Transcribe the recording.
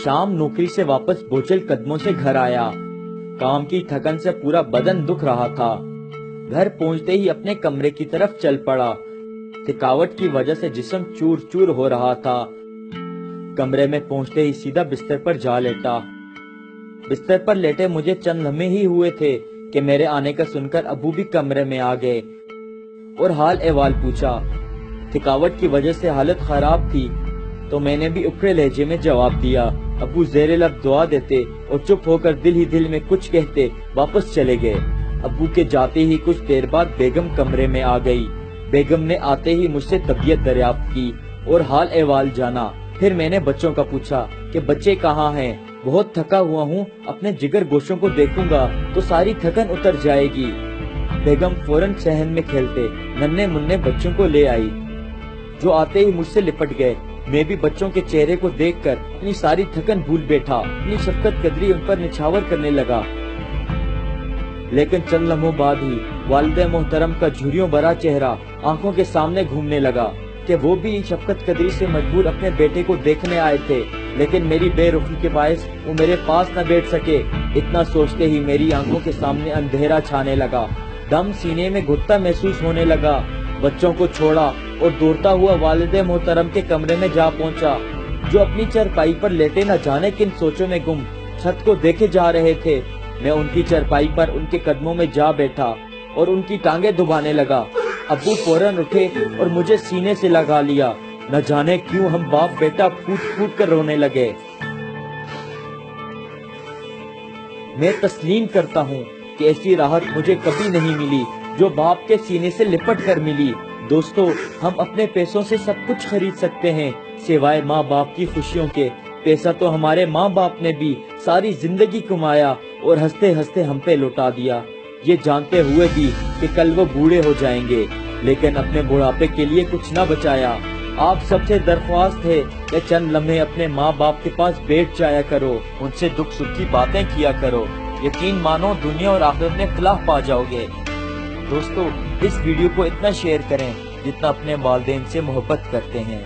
शाम नौकरी से वापस बोझल कदमों से घर आया। काम की थकन से पूरा बदन दुख रहा था। घर पहुंचते ही अपने कमरे की तरफ चल पड़ा। थकावट की वजह से जिस्म चूर चूर हो रहा था। कमरे में पहुंचते ही सीधा बिस्तर पर जा लेटा। बिस्तर पर लेटे मुझे चंद लम्हे ही हुए थे कि मेरे आने का सुनकर अबू भी कमरे में आ गए और हाल अहवाल पूछा। थकावट की वजह से हालत खराब थी तो मैंने भी उखड़े लहजे में जवाब दिया। अबू ज़ेरे लब दुआ देते और चुप होकर दिल ही दिल में कुछ कहते वापस चले गए। अबू के जाते ही कुछ देर बाद बेगम कमरे में आ गई। बेगम ने आते ही मुझसे तबीयत दरियाफ्त की और हाल अहवाल जाना। फिर मैंने बच्चों का पूछा कि बच्चे कहाँ हैं। बहुत थका हुआ हूँ, अपने जिगर गोशों को देखूंगा तो सारी थकन उतर जाएगी। बेगम फौरन सहन में खेलते नन्हे मुन्ने बच्चों को ले आई, जो आते ही मुझसे लिपट गए। मैं भी बच्चों के चेहरे को देखकर अपनी सारी थकन भूल बैठा। अपनी शफकत कदरी उन पर निछावर करने लगा। लेकिन चंद लम्हों बाद ही वालिद मोहतरम का झुर्रियों भरा चेहरा आंखों के सामने घूमने लगा कि वो भी शफकत कदरी से मजबूर अपने बेटे को देखने आए थे, लेकिन मेरी बेरुखी के बायस वो मेरे पास न बैठ सके। इतना सोचते ही मेरी आंखों के सामने अंधेरा छाने लगा। दम सीने में घुटता महसूस होने लगा। बच्चों को छोड़ा और दौड़ता हुआ वालिद मोहतरम के कमरे में जा पहुंचा, जो अपनी चरपाई पर लेटे न जाने किन सोचों में गुम छत को देखे जा रहे थे। मैं उनकी चरपाई पर उनके कदमों में जा बैठा और उनकी टांगे दबाने लगा। अब्बू फौरन उठे और मुझे सीने से लगा लिया। न जाने क्यों हम बाप बेटा फूट फूट कर रोने लगे। मैं तस्लीम करता हूँ कि ऐसी राहत मुझे कभी नहीं मिली जो बाप के सीने से लिपट कर मिली। दोस्तों, हम अपने पैसों से सब कुछ खरीद सकते हैं सिवाय माँ बाप की खुशियों के। पैसा तो हमारे माँ बाप ने भी सारी जिंदगी कमाया और हंसते हंसते हम पे लौटा दिया, ये जानते हुए भी कि कल वो बूढ़े हो जाएंगे, लेकिन अपने बुढ़ापे के लिए कुछ न बचाया। आप सबसे दरख्वास्त है कि चंद लम्हे अपने माँ बाप के पास बैठ जाया करो, उनसे दुख सुख की बातें किया करो। यकीन मानो दुनिया और आखिरत में खिलाफ पा जाओगे। दोस्तों, इस वीडियो को इतना शेयर करें जितना अपने वालिदैन से मोहब्बत करते हैं।